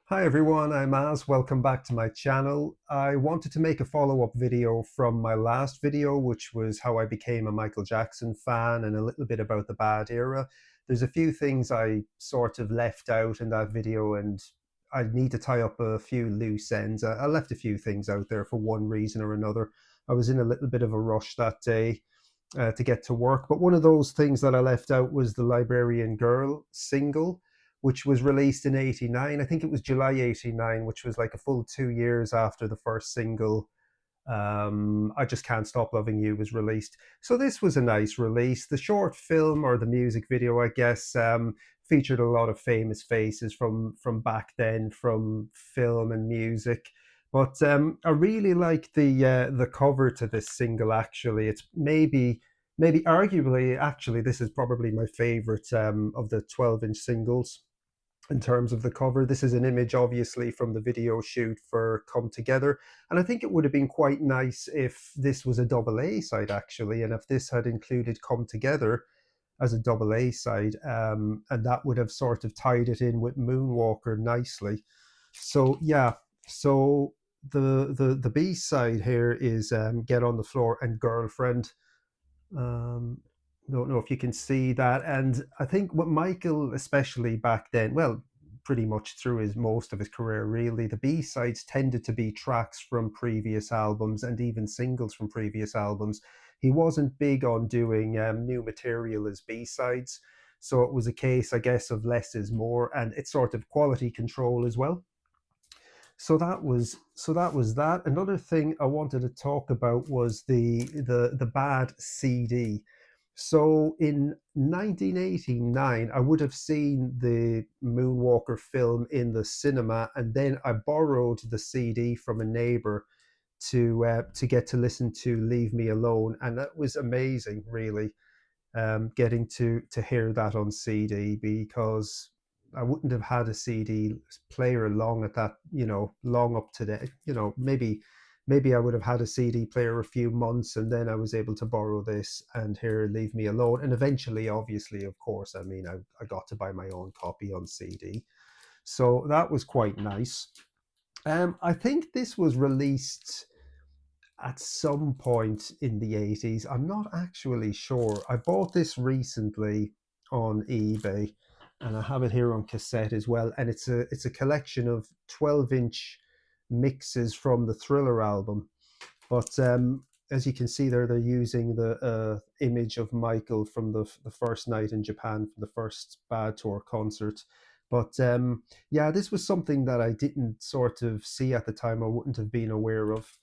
Hi everyone, I'm Az. Welcome back to my channel. I wanted to make a follow-up video from my last video, which was how I became a Michael Jackson fan and a little bit about the bad era. There's a few things I sort of left out in that video, and I need to tie up a few loose ends. I left a few things out there for one reason or another. I was in a little bit of a rush that day to get to work. But one of those things that I left out was the Librarian Girl single, which was released in '89. I think it was July '89, which was like a full 2 years after the first single. I Just Can't Stop Loving You was released. So this was a nice release. The short film, or the music video, I guess, featured a lot of famous faces from back then, from film and music. But I really like the cover to this single. Actually, it's maybe arguably, actually, this is probably my favorite of the 12-inch singles in terms of the cover. This is an image, obviously, from the video shoot for Come Together. And I think it would have been quite nice if this was a double A side, actually, and if this had included Come Together as a double A side, and that would have sort of tied it in with Moonwalker nicely. So, yeah, so the B side here is Get on the Floor and Girlfriend. um, don't know if you can see that. And I think what Michael, especially back then, well, pretty much through his most of his career, really, the B sides tended to be tracks from previous albums and even singles from previous albums. He wasn't big on doing new material as B sides. So it was a case, I guess, of less is more, and it's sort of quality control as well. So that was that. Another thing I wanted to talk about was the bad CD. So in 1989, I would have seen the Moonwalker film in the cinema, and then I borrowed the CD from a neighbor to get to listen to Leave Me Alone, and that was amazing, really, getting to hear that on CD, because I wouldn't have had a CD player long at that, long up to the, maybe I would have had a CD player a few months, and then I was able to borrow this and hear Leave Me Alone. And eventually, obviously, of course, I mean, I got to buy my own copy on CD. So that was quite nice. I think this was released at some point in the '80s. I'm not actually sure. I bought this recently on eBay, and I have it here on cassette as well. And it's a collection of 12-inch mixes from the Thriller album. But as you can see there, they're using the image of Michael from the first night in Japan, from the first Bad Tour concert. But yeah, this was something that I didn't sort of see at the time. I wouldn't have been aware of.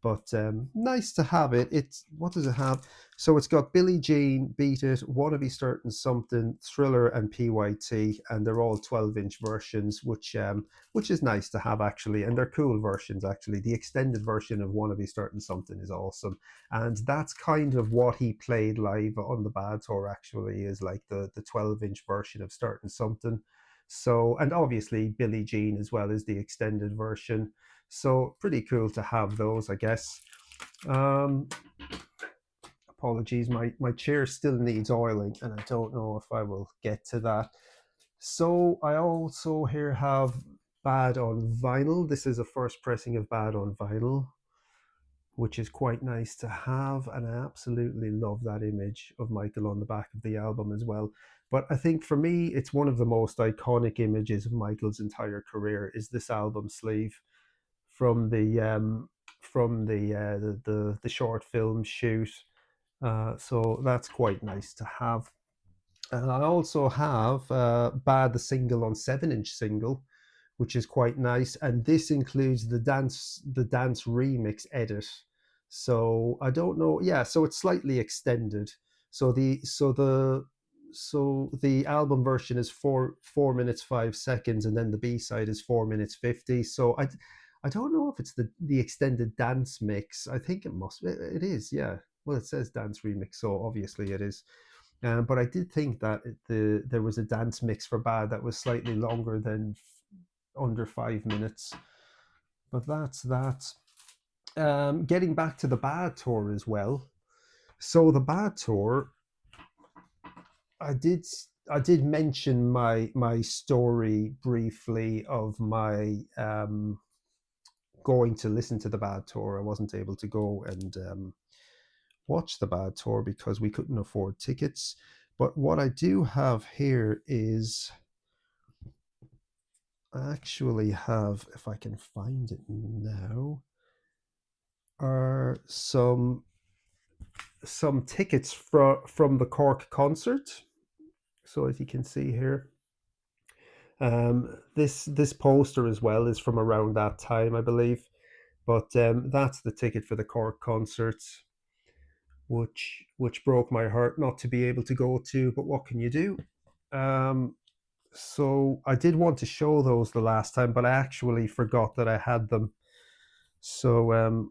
But nice to have it. It's, what does it have? So it's got Billie Jean, Beat It, Wanna Be Starting Something, Thriller, and PYT, and they're all 12-inch versions, which is nice to have, actually, and they're cool versions, actually. The extended version of Wanna Be Starting Something is awesome, and that's kind of what he played live on the Bad Tour, actually, is like the 12-inch version of Starting Something. So, and obviously Billie Jean as well is the extended version. So pretty cool to have those, I guess. Um, Apologies, my chair still needs oiling, and I don't know if I will get to that. So I also here have Bad on vinyl. This is a first pressing of Bad on vinyl, which is quite nice to have, and I absolutely love that image of Michael on the back of the album as well. But I think for me, it's one of the most iconic images of Michael's entire career is this album sleeve from the short film shoot. So that's quite nice to have. And I also have Bad the single on 7-inch single, which is quite nice. And this includes the dance remix edit. So I don't know. Yeah, so it's slightly extended. So the album version is four minutes 5 seconds, and then the B side is 4 minutes 50. So I don't know if it's the extended dance mix. I think it must. It is. Yeah. Well, it says dance remix, so obviously it is. But I did think that there was a dance mix for Bad that was slightly longer than under 5 minutes. But that's that. Getting back to the Bad Tour as well. So the Bad Tour, I did. I did mention my story briefly of my going to listen to the Bad Tour. I wasn't able to go and watch the Bad Tour because we couldn't afford tickets. But what I do have here is I actually have, if I can find it now, are some tickets from the Cork concert. So as you can see here, this poster as well is from around that time, I believe. But that's the ticket for the Cork concert, which broke my heart not to be able to go to. But what can you do? Um, so I did want to show those the last time, but I actually forgot that I had them. So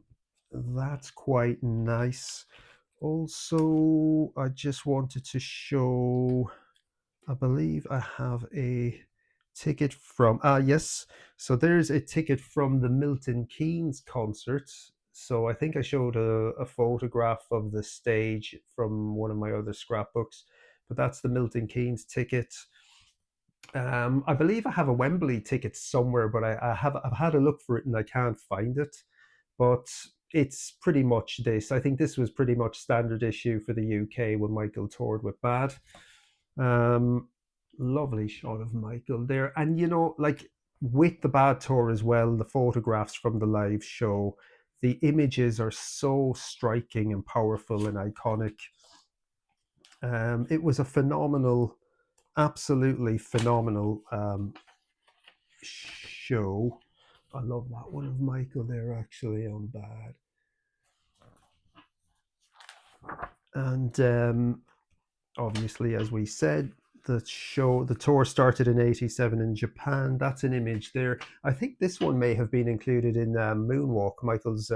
that's quite nice. Also, I just wanted to show, I believe I have a ticket from, yes, so there's a ticket from the Milton Keynes concert. So I think I showed a photograph of the stage from one of my other scrapbooks, but that's the Milton Keynes ticket. I believe I have a Wembley ticket somewhere, but I've had a look for it and I can't find it. But it's pretty much this. I think this was pretty much standard issue for the UK when Michael toured with Bad. Um, Lovely shot of Michael there, and like with the Bad Tour as well, the photographs from the live show, the images are so striking and powerful and iconic. It was a phenomenal, absolutely phenomenal show. I love that one of Michael there actually on Bad. And obviously, as we said, the tour started in '87 in Japan. That's an image there. I think this one may have been included in Moonwalk, Michael's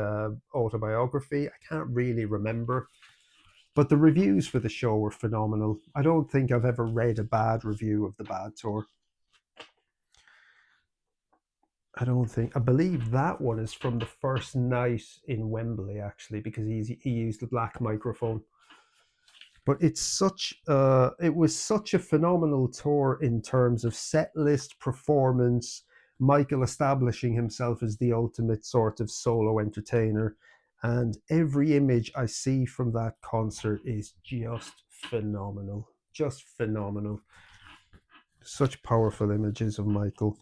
autobiography. I can't really remember. But the reviews for the show were phenomenal. I don't think I've ever read a bad review of the Bad Tour. I don't think. I believe that one is from the first night in Wembley, actually, because he used the black microphone. But it was such a phenomenal tour in terms of set list, performance, Michael establishing himself as the ultimate sort of solo entertainer, and every image I see from that concert is just phenomenal, just phenomenal. Such powerful images of Michael.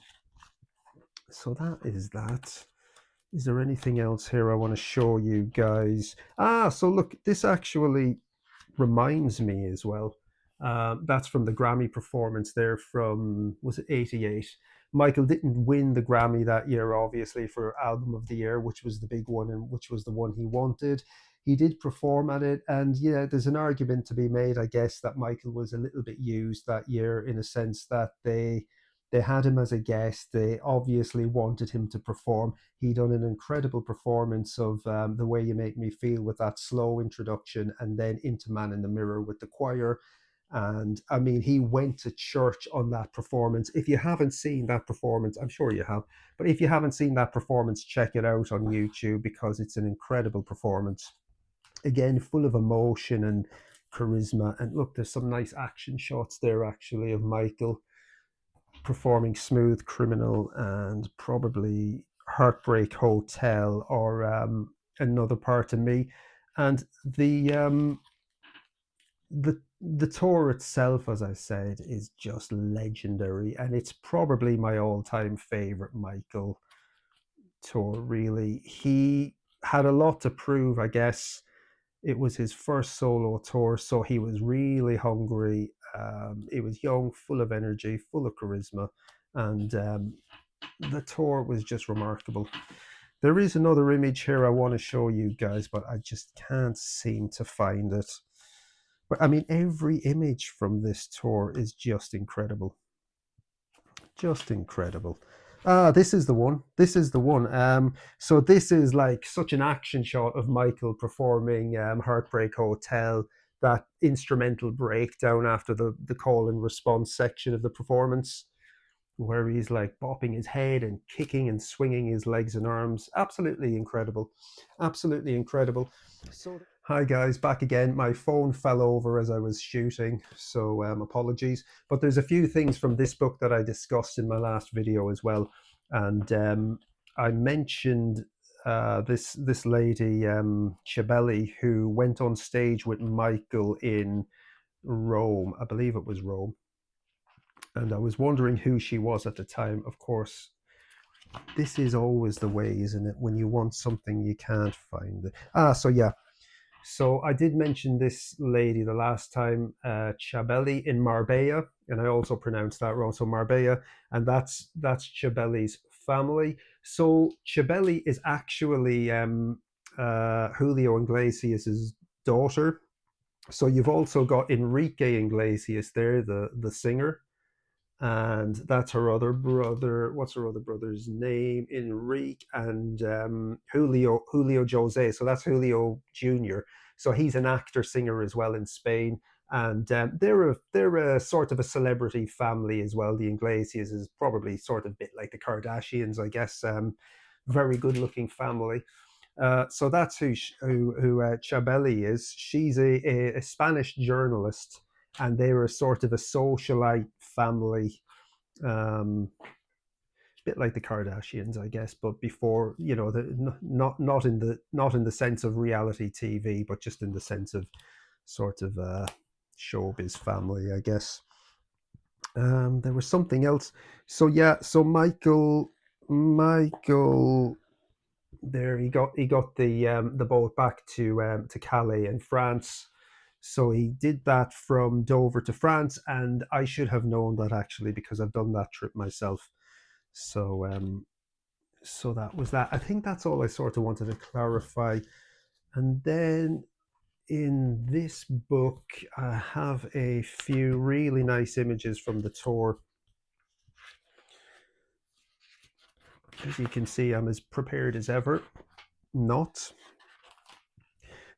So that is that. Is there anything else here I want to show you guys? So look, this actually reminds me as well. That's from the Grammy performance there from, was it '88? Michael didn't win the Grammy that year, obviously, for Album of the Year, which was the big one and which was the one he wanted. He did perform at it, and yeah, there's an argument to be made, I guess, that Michael was a little bit used that year in a sense that they had him as a guest. They obviously wanted him to perform. He done an incredible performance of The Way You Make Me Feel with that slow introduction, and then into Man in the Mirror with the choir. And I mean, he went to church on that performance. If you haven't seen that performance, I'm sure you have, but if you haven't seen that performance, check it out on YouTube because it's an incredible performance. Again, full of emotion and charisma. And look, there's some nice action shots there actually of Michael performing Smooth Criminal and probably Heartbreak Hotel or Another Part of Me. And the tour itself, as I said, is just legendary, and it's probably my all-time favorite Michael tour. Really, he had a lot to prove, I guess. It was his first solo tour, so he was really hungry. He was young, full of energy, full of charisma, and the tour was just remarkable. There is another image here I want to show you guys, but I just can't seem to find it. But I mean, every image from this tour is just incredible. Just incredible. This is the one. This is the one. So this is like such an action shot of Michael performing Heartbreak Hotel, that instrumental breakdown after the call and response section of the performance, where he's like bopping his head and kicking and swinging his legs and arms. Absolutely incredible. Absolutely incredible. So Hi guys, back again. My phone fell over as I was shooting, so apologies. But there's a few things from this book that I discussed in my last video as well, and I mentioned this lady Chabelli who went on stage with Michael in Rome. I believe it was Rome, and I was wondering who she was at the time. Of course, this is always the way, isn't it? When you want something, you can't find it. So yeah. So I did mention this lady the last time, Chabelli in Marbella, and I also pronounced that wrong. So Marbella, and that's Chabelli's family. So Chabelli is actually Julio Iglesias's daughter. So you've also got Enrique Iglesias there, the singer, and that's her other brother. What's her other brother's name? Enrique and Julio Jose. So that's Julio Junior. So he's an actor singer as well in Spain, and they're a sort of a celebrity family as well. The Iglesias is probably sort of a bit like the Kardashians, I guess. Very good looking family. So that's who Chabeli is. She's a Spanish journalist, and they were sort of a socialite family, um, bit like the Kardashians, I guess, but before, not in the sense of reality TV, but just in the sense of sort of showbiz family, I guess. There was something else. So yeah, so Michael there he got the boat back to Calais in France. So he did that from Dover to France, and I should have known that actually because I've done that trip myself. So so that was that. I think that's all I sort of wanted to clarify. And then in this book, I have a few really nice images from the tour. As you can see, I'm as prepared as ever. Not.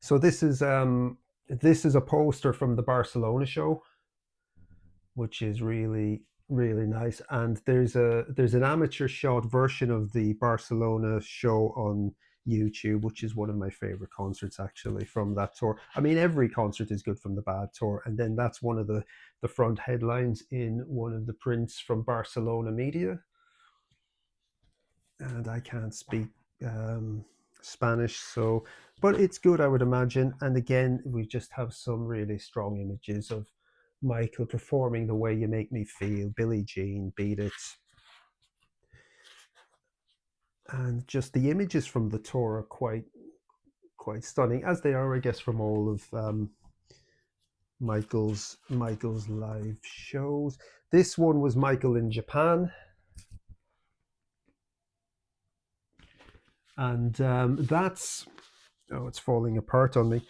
So this is a poster from the Barcelona show, which is really really nice. And there's an amateur shot version of the Barcelona show on YouTube, which is one of my favorite concerts actually from that tour. I mean, every concert is good from the Bad tour, and then that's one of the front headlines in one of the prints from Barcelona media. And I can't speak Spanish, so but it's good, I would imagine. And again, we just have some really strong images of Michael performing The Way You Make Me Feel, Billie Jean, Beat It, and just the images from the tour are quite stunning, as they are, I guess, from all of Michael's live shows. This one was Michael in Japan, and that's oh, it's falling apart on me.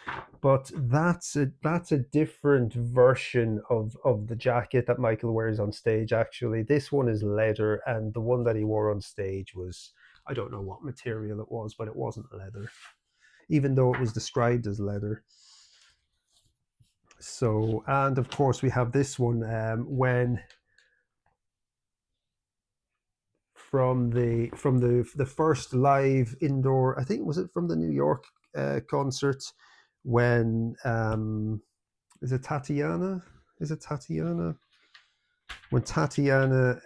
But that's a different version of the jacket that Michael wears on stage. Actually, this one is leather, and the one that he wore on stage was, I don't know what material it was, but it wasn't leather, even though it was described as leather. So, and of course, we have this one when from the first live indoor. I think was it from the New York concert when is it Tatiana? Is it Tatiana? When Tatiana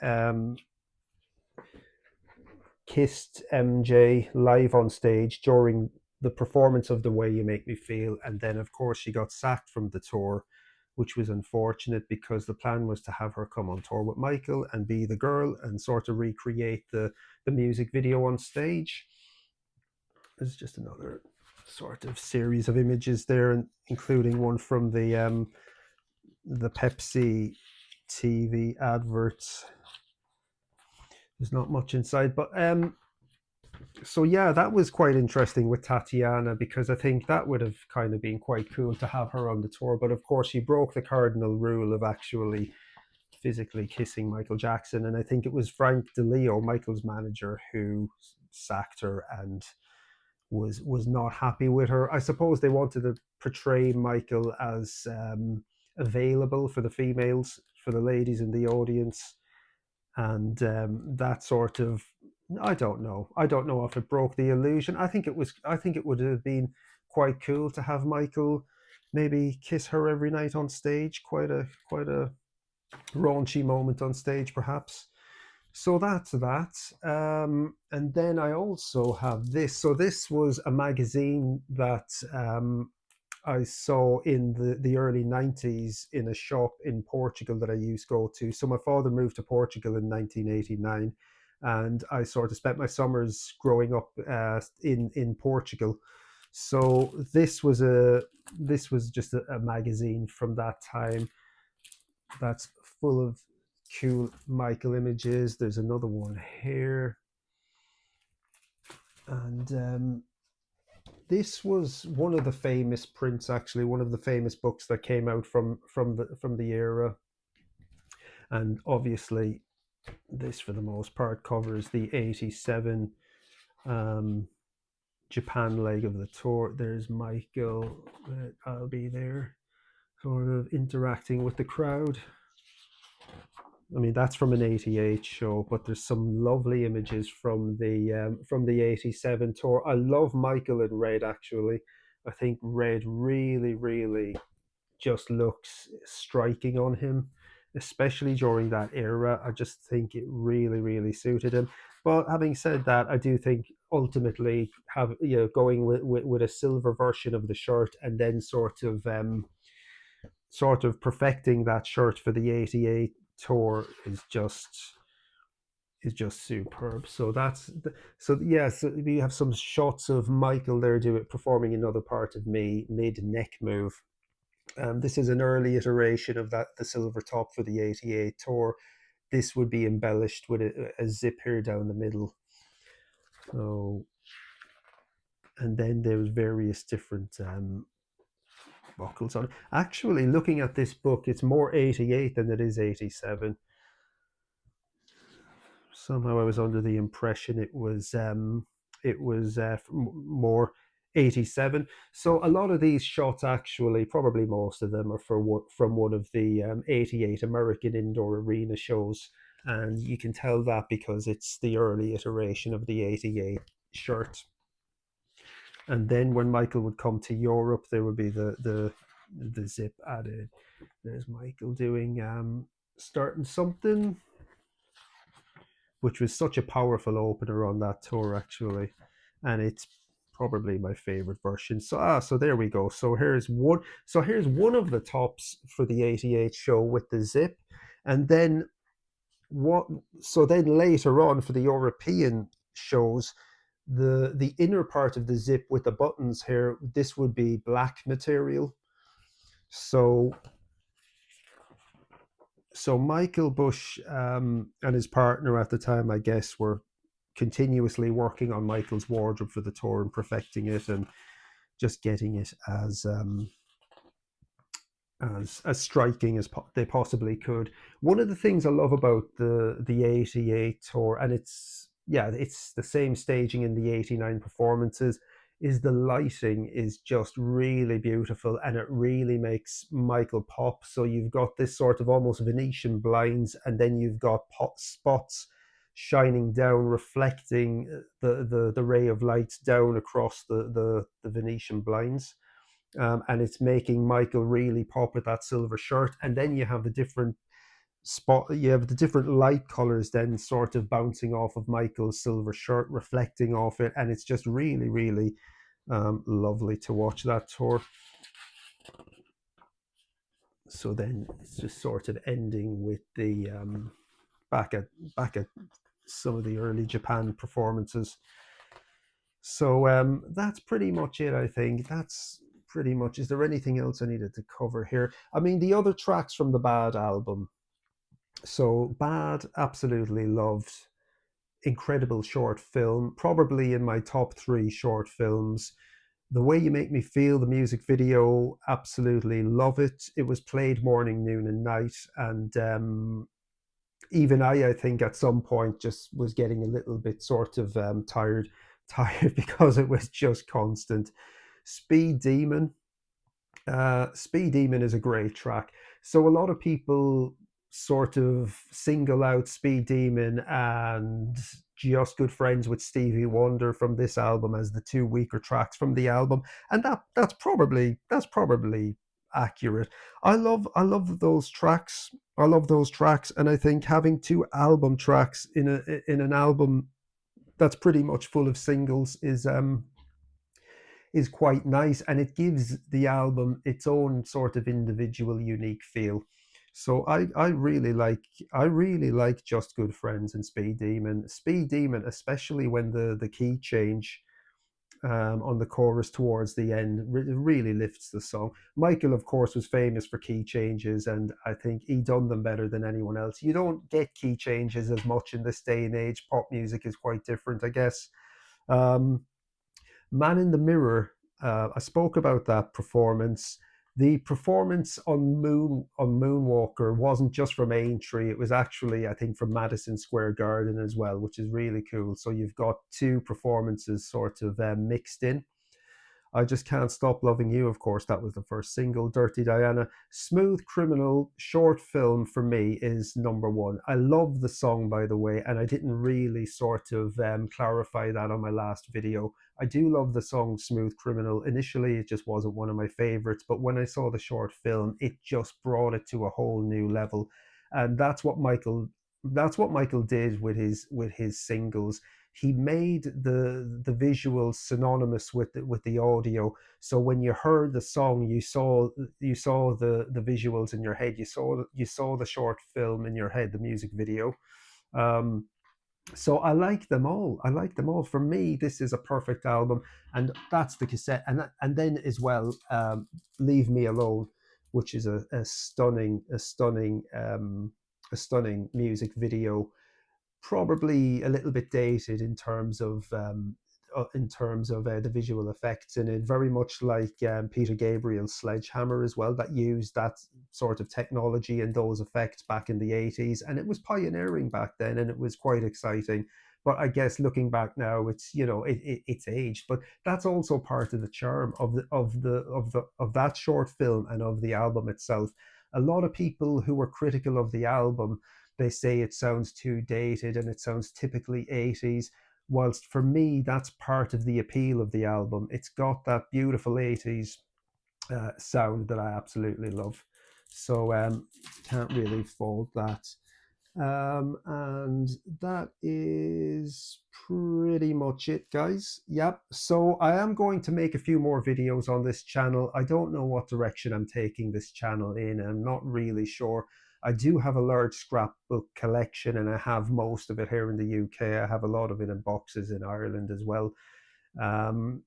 kissed MJ live on stage during the performance of The Way You Make Me Feel, and then of course she got sacked from the tour, which was unfortunate because the plan was to have her come on tour with Michael and be the girl and sort of recreate the music video on stage. There's just another sort of series of images there, including one from the Pepsi TV adverts. There's not much inside, but so yeah, that was quite interesting with Tatiana because I think that would have kind of been quite cool to have her on the tour. But of course, she broke the cardinal rule of actually physically kissing Michael Jackson, and I think it was Frank DeLeo, Michael's manager, who sacked her and was not happy with her. I suppose they wanted to portray Michael as available for the females, for the ladies in the audience, and that sort of, I don't know if it broke the illusion. I think it would have been quite cool to have Michael maybe kiss her every night on stage. Quite a raunchy moment on stage, perhaps. So that's that. And then I also have this. So this was a magazine that I saw in the early 90s in a shop in Portugal that I used to go to. So my father moved to Portugal in 1989, and I sort of spent my summers growing up in Portugal. So this was just a magazine from that time that's full of cool Michael images. There's another one here, and this was one of the famous prints, actually, one of the famous books that came out from the era. And obviously, this for the most part covers the '87 um, Japan leg of the tour. There's Michael. I'll be there, sort of interacting with the crowd. I mean, that's from an '88 show, but there's some lovely images from the '87 tour. I love Michael in red. Actually, I think red really just looks striking on him, especially during that era. I just think it really suited him. But having said that, I do think ultimately going with a silver version of the shirt, and then sort of perfecting that shirt for the '88 tour is just superb. So so yeah. So we have some shots of Michael there performing another part of me mid neck move. This is an early iteration of the silver top for the '88 tour. This would be embellished with a zip here down the middle. So, and then there's various different buckles on it. Actually, looking at this book, it's more '88 than it is '87. Somehow I was under the impression it was more '87. So a lot of these shots, actually, probably most of them, are from one of the '88 American Indoor Arena shows, and you can tell that because it's the early iteration of the '88 shirt. And then when Michael would come to Europe, there would be the zip added. There's Michael doing starting something, which was such a powerful opener on that tour, actually, and it's probably my favorite version. So there we go. So here's one. So here's one of the tops for the '88 show with the zip, and then what? So then later on for the European shows, the inner part of the zip with the buttons here, this would be black material. So Michael Bush and his partner at the time, I guess, were continuously working on Michael's wardrobe for the tour and perfecting it and just getting it as striking as they possibly could. One of the things I love about the '88 tour, and it's the same staging in the '89 performances, is the lighting is just really beautiful, and it really makes Michael pop. So you've got this sort of almost Venetian blinds, and then you've got pot spots shining down, reflecting the ray of light down across the Venetian blinds. And it's making Michael really pop with that silver shirt. And then you have you have the different light colors then sort of bouncing off of Michael's silver shirt, reflecting off it, and it's just really lovely to watch that tour. So then it's just sort of ending with the back at some of the early Japan performances. So that's pretty much it, I think. That's pretty much. Is there anything else I needed to cover here? I mean, the other tracks from the Bad album. So Bad, absolutely loved. Incredible short film, probably in my top 3 short films. The Way You Make Me Feel, the music video, absolutely love it. It was played morning, noon, and night, and even I think at some point just was getting a little bit sort of tired because it was just constant. Speed Demon. Speed Demon is a great track. So a lot of people sort of single out Speed Demon and Just Good Friends with Stevie Wonder from this album as the two weaker tracks from the album, and that's probably accurate. I love those tracks. I love those tracks, and I think having two album tracks in an album that's pretty much full of singles is quite nice, and it gives the album its own sort of individual unique feel. So I really like Just Good Friends and Speed Demon, especially when the key change on the chorus towards the end really lifts the song. Michael, of course, was famous for key changes, and I think he done them better than anyone else. You don't get key changes as much in this day and age. Pop music is quite different, I guess. um, Man in the Mirror. I spoke about that performance. The performance on Moonwalker wasn't just from Aintree. It was actually, I think, from Madison Square Garden as well, which is really cool. So you've got two performances sort of mixed in. I Just Can't Stop Loving You, of course, that was the first single. Dirty Diana. Smooth Criminal, short film for me, is number one. I love the song, by the way, and I didn't really sort of clarify that on my last video. I do love the song Smooth Criminal. Initially, it just wasn't one of my favorites, but when I saw the short film, it just brought it to a whole new level. And that's what Michael did with his singles. He made the visuals synonymous with the audio. So when you heard the song, you saw the visuals in your head. You saw the short film in your head, the music video. Um, so I like them all. I like them all. For me, this is a perfect album, and that's the cassette. And then as well, "Leave Me Alone," which is a stunning music video, probably a little bit dated in terms of the visual effects in it, very much like Peter Gabriel's Sledgehammer as well, that used that sort of technology and those effects back in the 80s, and it was pioneering back then, and it was quite exciting. But I guess looking back now, it's aged, but that's also part of the charm of that short film and of the album itself. A lot of people who were critical of the album, they say it sounds too dated and it sounds typically 80s. Whilst for me, that's part of the appeal of the album. It's got that beautiful 80s sound that I absolutely love. So can't really fault that. And that is pretty much it, guys. Yep. So I am going to make a few more videos on this channel. I don't know what direction I'm taking this channel in. I'm not really sure. I do have a large scrapbook collection, and I have most of it here in the UK. I have a lot of it in boxes in Ireland as well. Um,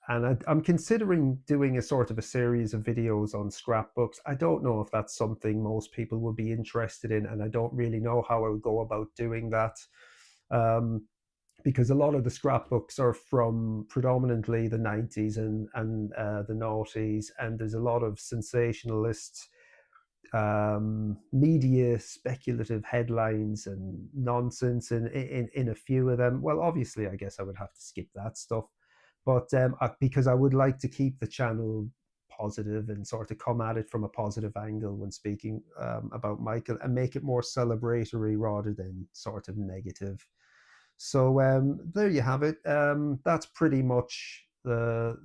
and I'm considering doing a sort of a series of videos on scrapbooks. I don't know if that's something most people would be interested in, and I don't really know how I would go about doing that. Um, because a lot of the scrapbooks are from predominantly the 90s and the noughties, and there's a lot of sensationalist media speculative headlines and nonsense in a few of them. Well, obviously, I guess I would have to skip that stuff, but because I would like to keep the channel positive and sort of come at it from a positive angle when speaking about Michael, and make it more celebratory rather than sort of negative. So there you have it. That's pretty much the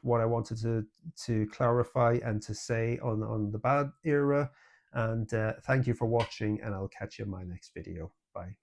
what I wanted to clarify and to say on the bad era. And thank you for watching, and I'll catch you in my next video. Bye.